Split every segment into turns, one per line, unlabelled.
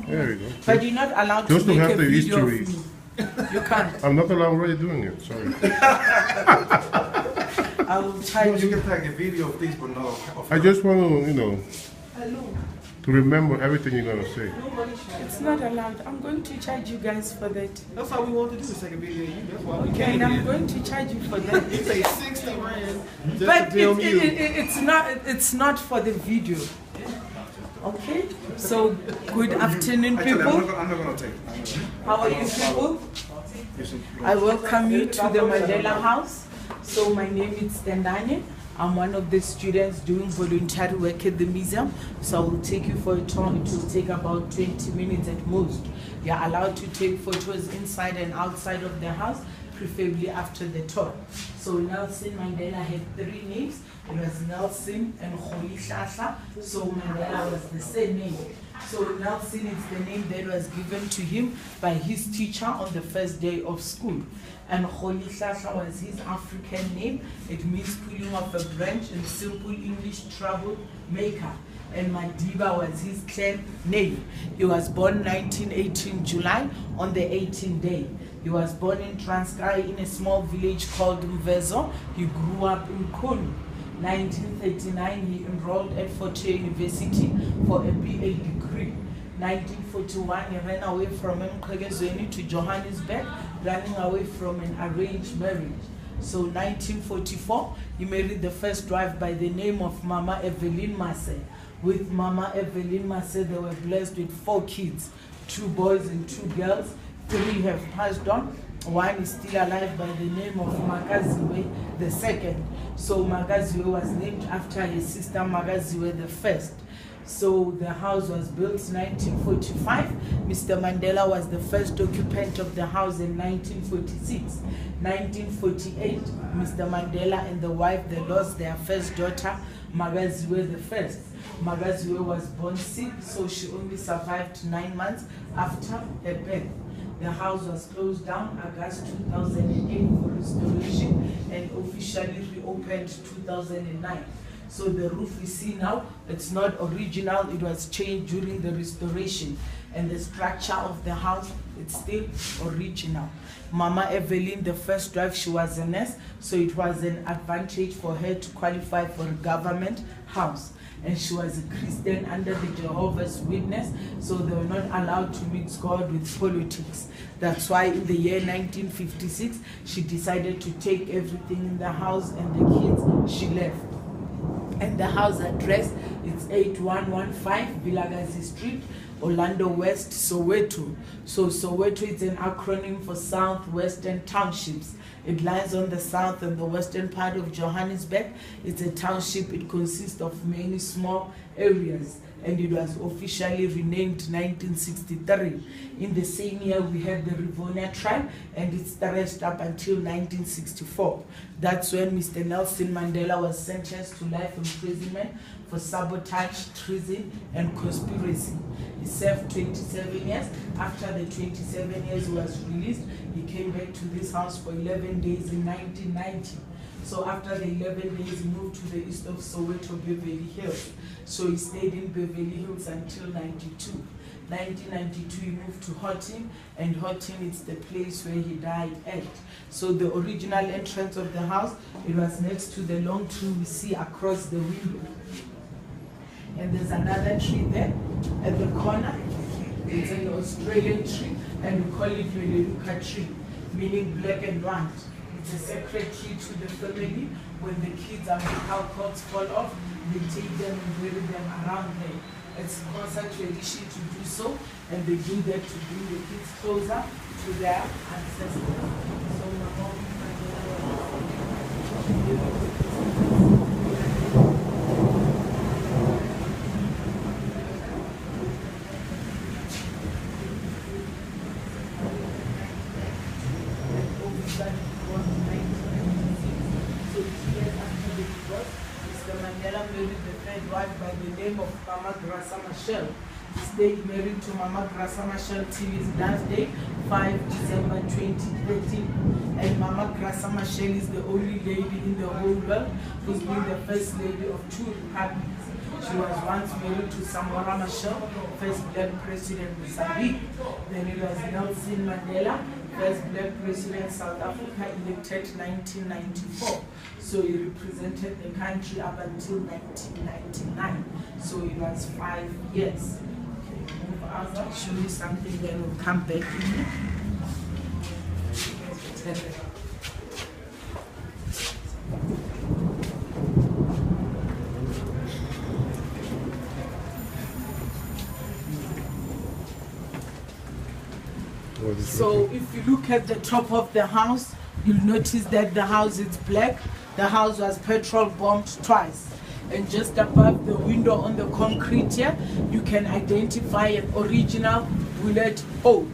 There you go.
But you're not allowed
Just
to
to
make
have
a
the
video
history.
of me. You can't.
I'm not allowed already doing it, sorry.
I will try
You
to.
can take a video of this, but not of
I just want to, you know,
Hello.
to remember everything you're going to say.
It's not allowed. I'm going to charge you guys for that.
That's all we want to do is take a video of you. That's why we
Okay,
came
and I'm
here.
going to charge you for that.
You pay 60 rand just
But
to film you.
it's not for the video. Okay? So, good afternoon,
Actually,
people.
I'm not going to take it.
How are you, people? I welcome you to the Mandela House. So, my name is Tendane. I'm one of the students doing voluntary work at the museum. So, I will take you for a tour. It will take about 20 minutes at most. You're allowed to take photos inside and outside of the house, preferably after the tour. So Nelson Mandela had 3 names. It was Nelson and Kholi Shasha. So Mandela was the same name. So Nelson is the name that was given to him by his teacher on the first day of school. And Kholi Shasha was his African name. It means pulling off a branch in simple English, troublemaker. And Madiba was his clan name. He was born 1918 July on the 18th day. He was born in Transkei in a small village called Mvezo. He grew up in Kunu. 1939, he enrolled at Soweto University for a BA degree. 1941, he ran away from Mqhekezweni to Johannesburg, running away from an arranged marriage. So 1944, he married the first wife by the name of Mama Evelyn Masse. With Mama Evelyn Masse, they were blessed with 4 kids, 2 boys and 2 girls. 3 have passed on. 1 is still alive by the name of Magaziwe the second. So Magaziwe was named after his sister Magaziwe the first. So the house was built in 1945. Mr. Mandela was the first occupant of the house in 1946. 1948, Mr. Mandela and the wife, they lost their first daughter, Magaziwe the first. Magaziwe was born sick, so she only survived 9 months after her birth. The house was closed down August 2008 for restoration and officially reopened 2009. So the roof we see now, it's not original, it was changed during the restoration. And the structure of the house, it's still original. Mama Evelyn, the first wife, she was a nurse, so it was an advantage for her to qualify for a government house. And she was a Christian under the Jehovah's Witness, so they were not allowed to mix God with politics. That's why in the year 1956, she decided to take everything in the house and the kids, she left. And the house address, it's 8115 Vilagazi Street, Orlando West, Soweto. So Soweto is an acronym for Southwestern Townships. It lies on the south and the western part of Johannesburg. It's a township. It consists of many small areas, and it was officially renamed 1963. In the same year, we had the Rivonia tribe, and it stretched up until 1964. That's when Mr. Nelson Mandela was sentenced to life imprisonment for sabotage, treason, and conspiracy. He served 27 years. After the 27 years, he was released. He came back to this house for 11 days in 1990. So after the 11 days, he moved to the east of Soweto, Beverly Hills. So he stayed in Beverly Hills until 92. 1992, he moved to Houghton, and Houghton is the place where he died at. So the original entrance of the house, it was next to the long tree we see across the window. And there's another tree there at the corner. It's an Australian tree, and we call it Veleluka tree, meaning black and white. It's a sacred tree to the family. When the kids and the cow cords fall off, they take them and bury them around there. It's constant tradition to do so, and they do that to bring the kids closer to their ancestors. So my mom married the third wife by the name of Mama Grasa Machel. He stayed married to Mama Grasa Machel till his last day, 5 December 2013. And Mama Grasa Machel is the only lady in the whole world who's been the first lady of 2 republics. She was once married to Samora Machel, first black president of Mozambique. Then it was Nelson Mandela, first black president South Africa, elected 1994. So he represented the country up until 1999. So it was 5 years. I'll show you something, then we'll come back in. So if you look at the top of the house, you'll notice that the house is black. The house was petrol bombed twice. And just above the window on the concrete here, you can identify an original bullet hole.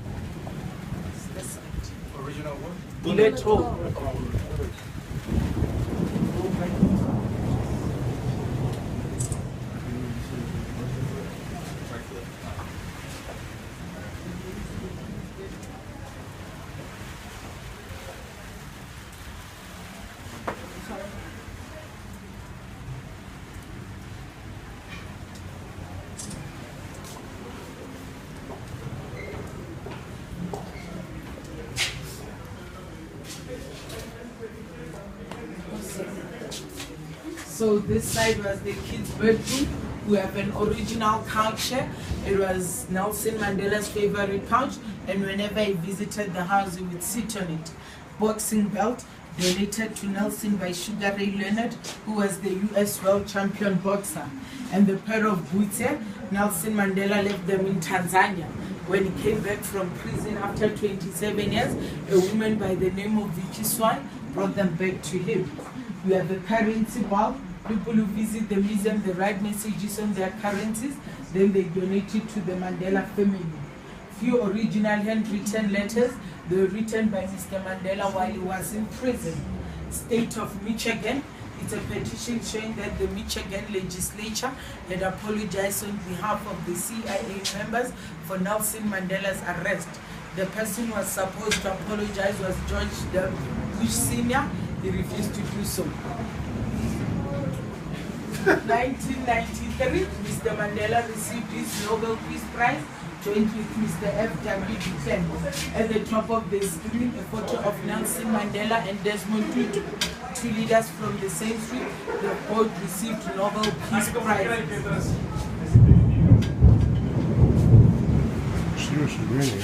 Original what?
Bullet hole. So this side was the kids' bedroom. We have an original couch here. It was Nelson Mandela's favorite couch, and whenever he visited the house, he would sit on it. Boxing belt donated to Nelson by Sugar Ray Leonard, who was the US world champion boxer. And the pair of boots here, Nelson Mandela left them in Tanzania. When he came back from prison after 27 years, a woman by the name of Vicky Swan brought them back to him. We have the currency bulb. People who visit the museum, they write messages on their currencies, then they donate it to the Mandela family. Few original handwritten letters, they were written by Mr. Mandela while he was in prison. State of Michigan, it's a petition showing that the Michigan legislature had apologized on behalf of the CIA members for Nelson Mandela's arrest. The person who was supposed to apologize was George W. Bush Sr. He refused to do so. 1993, Mr. Mandela received his Nobel Peace Prize, joined with Mr. F.W. Du Plessis. At the top of the screen, a photo of Nelson Mandela and Desmond Tutu, two leaders from the same street. They both received Nobel Peace Prizes.
Seriously, really?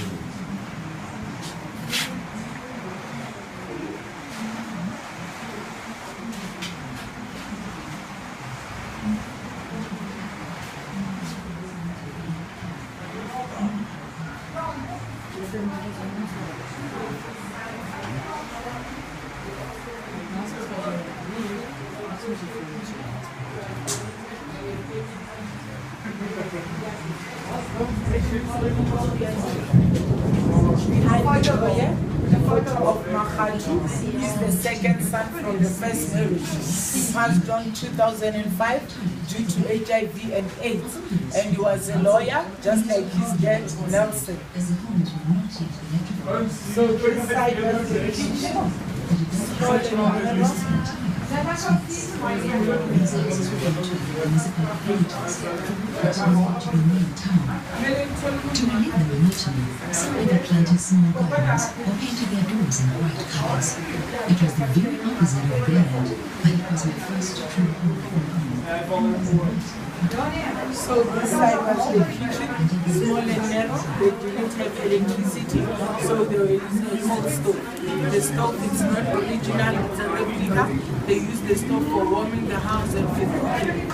Behind over here, the photo of Makhatu is the second son from the first marriage. He passed on 2005 due to HIV and AIDS, and he was a lawyer just like his dad Nelson. So this side was the kitchen.
To relieve the monotony, some either planted small gardens or painted their doors in bright colors. It was the very opposite of brilliant, but it was my first true home from home.
So this side was the kitchen, small and narrow. They didn't have electricity, so they were using a coal stove. The stove is not original, it's a replica. They use the stove for warming the house and for cooking.